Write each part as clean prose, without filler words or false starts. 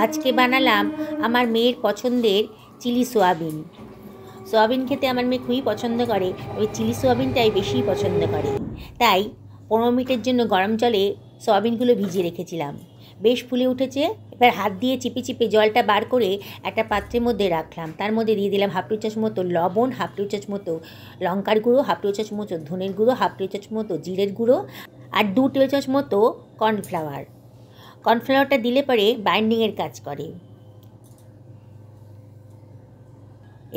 আজকে বানালাম আমার মেয়ের পছন্দের চিলি সোয়াবিন। সোয়াবিন খেতে আমার মেয়ে খুবই পছন্দ করে, ওই চিলি সোয়াবিনটাই বেশি পছন্দ করে। তাই 15 মিনিটের জন্য গরম জলে সোয়াবিনগুলো ভিজিয়ে রেখেছিলাম। বেশ ফুলে উঠেছে। এবার হাত দিয়ে চিপে চিপে জলটা বার করে একটা পাত্রের মধ্যে রাখলাম। তার মধ্যে দিয়ে দিলাম হাফ টি চামচ মতো লবণ, হাফ টি চামচ মতো লঙ্কার গুঁড়ো, হাফ টি চামচ মতো ধনের গুঁড়ো, হাফ টি চামচ মতো জিরের গুঁড়ো আর 2 টেবিল চামচ মতো কর্নফ্লাওয়ার। কর্নফ্লাওয়ারটা দিলে পরে বাইন্ডিংয়ের কাজ করে।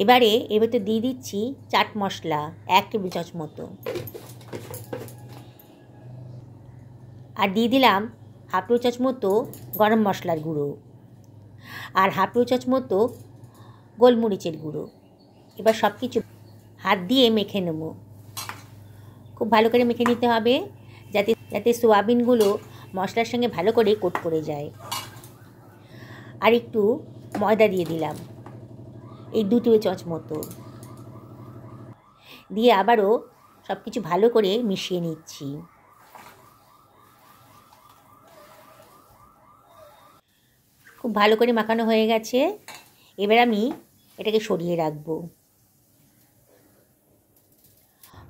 এবারে এর ভেতর দিয়ে দিচ্ছি চাট মশলা 1 টেবিল চামচ মতো, আর দিয়ে দিলাম হাফ টি চামচ মতো গরম মশলার গুঁড়ো আর হাফ টি চামচ মতো গোলমরিচের গুঁড়ো। এবার সব কিছু হাত দিয়ে মেখে নেব। খুব ভালো করে মেখে নিতে হবে যাতে যাতে সোয়াবিনগুলো মশলার সঙ্গে ভালো করে কোট করে যায়। আর একটু ময়দা দিয়ে দিলাম, এই 2 টেবিল চামচ মতো দিয়ে আবারও সব কিছু ভালো করে মিশিয়ে নিচ্ছি। খুব ভালো করে মাখানো হয়ে গেছে। এবার আমি এটাকে সরিয়ে রাখবো।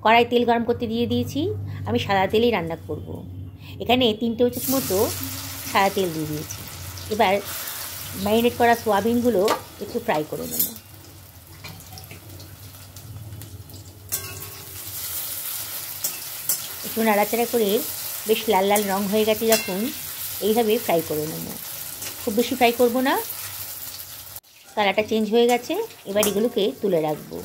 কড়াই তেল গরম করতে দিয়ে দিয়েছি। আমি সাদা তেলেই রান্না করব। এখানে 3 টেবিল চামচ মতো সাদা তেল দিয়ে দিয়েছি। এবার ম্যারিনেট করা সোয়াবিনগুলো একটু ফ্রাই করে নেব। একটু নাড়াচাড়া করে বেশ লাল লাল রং হয়ে গেছে যখন, এইভাবে ফ্রাই করে নেব। খুব বেশি ফ্রাই করব না, কালারটা চেঞ্জ হয়ে গেছে। এবার এগুলোকে তুলে রাখবো।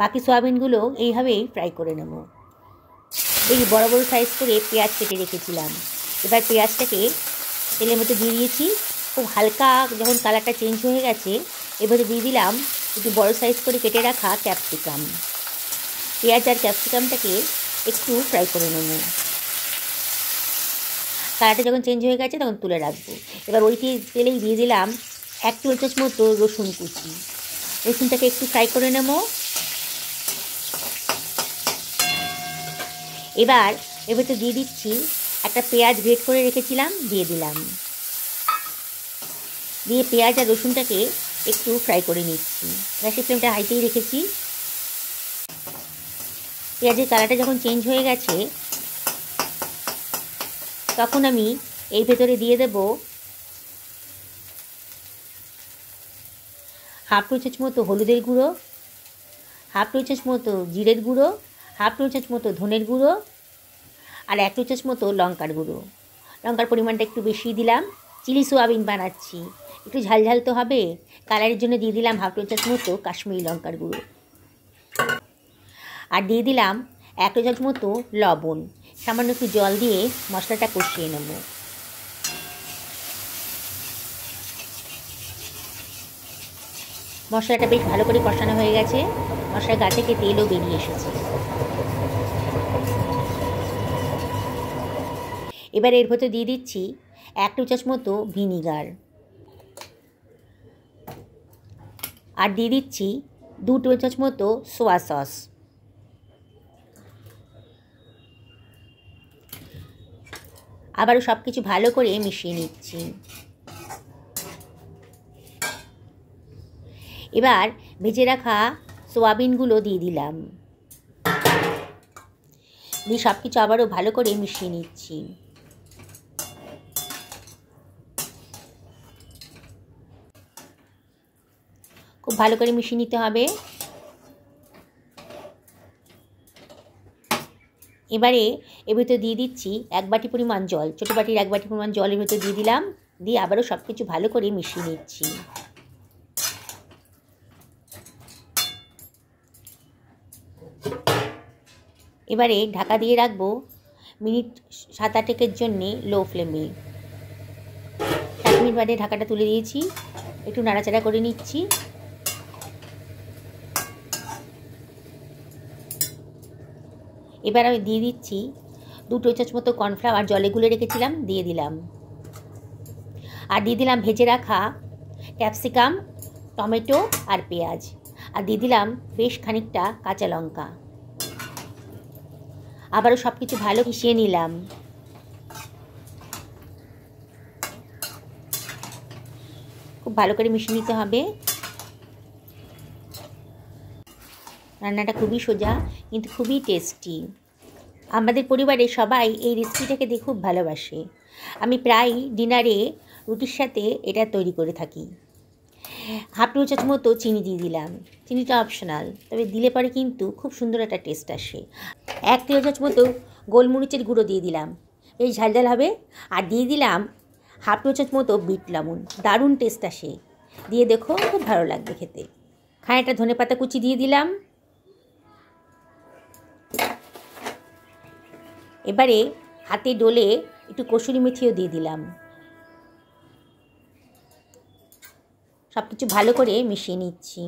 বাকি সোয়াবিনগুলো এইভাবেই ফ্রাই করে নেব। এই বড় বড় সাইজ করে পেঁয়াজ কেটে রেখেছিলাম। এবার পেঁয়াজটাকে তেলের মধ্যে দিয়ে দিয়েছি। খুব হালকা যখন কালারটা চেঞ্জ হয়ে গেছে, এবারে দিয়ে দিলাম একটু বড় সাইজ করে কেটে রাখা ক্যাপসিকাম। পেঁয়াজ আর ক্যাপসিকামটাকে একটু ফ্রাই করে নেব। কালারটা যখন চেঞ্জ হয়ে গেছে তখন তুলে রাখবো। এবার ওই তেলেই দিয়ে দিলাম 1 টেবিল চামচ মতো রসুন কুচি। রসুনটাকে একটু ফ্রাই করে নেব। এবার এর ভেতর দিয়ে দিচ্ছি একটা পেঁয়াজ গ্রেট করে রেখেছিলাম, দিয়ে দিলাম। দিয়ে পেঁয়াজ আর রসুনটাকে একটু ফ্রাই করে নিচ্ছি। গ্যাসের ফ্লেমটা হাইতেই রেখেছি। পেঁয়াজের কালারটা যখন চেঞ্জ হয়ে গেছে তখন আমি এর ভেতরে দিয়ে দেব হাফ টি চামচ মতো হলুদের গুঁড়ো, হাফ টি চামচ মতো জিরের গুঁড়ো, হাফ টি চামচ মতো ধনের গুঁড়ো আর 1 টি চামচ মতো লঙ্কার গুঁড়ো। লঙ্কার পরিমাণটা একটু বেশি দিলাম। চিলি সোয়াবিন বানাচ্ছি, একটু ঝালঝাল তো হবে। কালারের জন্য দিয়ে দিলাম হাফ টি চামচ মতো কাশ্মীরি লঙ্কার গুঁড়ো আর দিয়ে দিলাম 1 টি চামচ মতো লবণ। সামান্য একটু জল দিয়ে মশলাটা কষিয়ে নেব। মশলাটা বেশ ভালো করে কষানো হয়ে গেছে। মশলার গা থেকে তেলও বেরিয়ে এসেছে। এবার এর ভেতর দিয়ে দিচ্ছি 1 টি চামচ মতো ভিনিগার আর দিয়ে দিচ্ছি 2 টেবিল চামচ মতো সোয়া সস। আবারও সব কিছু ভালো করে মিশিয়ে নিচ্ছি। এবার ভেজে রাখা সোয়াবিনগুলো দিয়ে দিলাম। দিয়ে সব কিছু আবারও ভালো করে মিশিয়ে নিচ্ছি। খুব ভালো করে মিশিয়ে নিতে হবে। এবারে এর ভেতর দিয়ে দিচ্ছি 1 বাটি পরিমাণ জল। ছোটো বাটির 1 বাটি পরিমাণ জল এর ভেতর দিয়ে দিলাম। দিয়ে আবারও সব কিছু ভালো করে মিশিয়ে নিচ্ছি। এবারে ঢাকা দিয়ে রাখবো মিনিট 7-8 জন্যে লো ফ্লেমে। 1 মিনিট বাদে ঢাকাটা তুলে দিয়েছি। একটু নাড়াচাড়া করে নিচ্ছি। এবার আমি দিয়ে দিচ্ছি 2 টেবিল চামচ মতো কর্নফ্লাওয়ার জলে গুলে রেখেছিলাম, দিয়ে দিলাম। আর দিয়ে দিলাম ভেজে রাখা ক্যাপসিকাম, টমেটো আর পেঁয়াজ। আর দিয়ে দিলাম বেশ খানিকটা কাঁচা লঙ্কা। আবারও সব কিছু ভালো মিশিয়ে নিলাম। খুব ভালো করে মিশিয়ে নিতে হবে। রান্নাটা খুবই সোজা কিন্তু খুবই টেস্টি। আমাদের পরিবারে সবাই এই রেসিপিটাকে দিয়ে খুব ভালোবাসে। আমি প্রায় ডিনারে রুটির সাথে এটা তৈরি করে থাকি। হাফ টেবিল চামচ মতো চিনি দিয়ে দিলাম। চিনিটা অপশনাল, তবে দিলে পরে কিন্তু খুব সুন্দর একটা টেস্ট আসে। 1 টেবিল চামচ মতো গোলমরিচের গুঁড়ো দিয়ে দিলাম, বেশ ঝাল ঝাল হবে। আর দিয়ে দিলাম হাফ টেবিল চামচ মতো বিট লবণ, দারুণ টেস্ট আসে। দিয়ে দেখো, খুব ভালো লাগবে খেতে। খানিকটা ধনেপাতা কুচি দিয়ে দিলাম। এবারে হাতে ডলে একটু কসুরি মেথিও দিয়ে দিলাম। সব কিছু ভালো করে মিশিয়ে নিচ্ছি।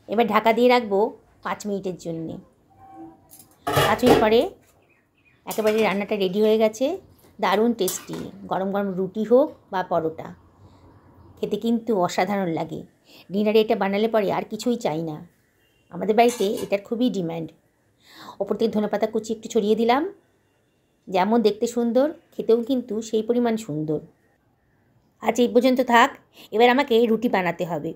এবার ঢাকা দিয়ে রাখবো 5 মিনিটের জন্যে। 5 মিনিট পরে একেবারে রান্নাটা রেডি হয়ে গেছে। দারুণ টেস্টি। গরম গরম রুটি হোক বা পরোটা, খেতে কিন্তু অসাধারণ লাগে। ডিনারে এটা বানালে পরে আর কিছুই চাই না। আমাদের বাড়িতে এটার খুবই ডিম্যান্ড। ওপর থেকে ধনেপাতা কুচি একটু ছড়িয়ে দিলাম। যেমন দেখতে সুন্দর, খেতেও কিন্তু সেই পরিমাণ সুন্দর। আজ এই পর্যন্ত থাক। এবার আমাকে রুটি বানাতে হবে।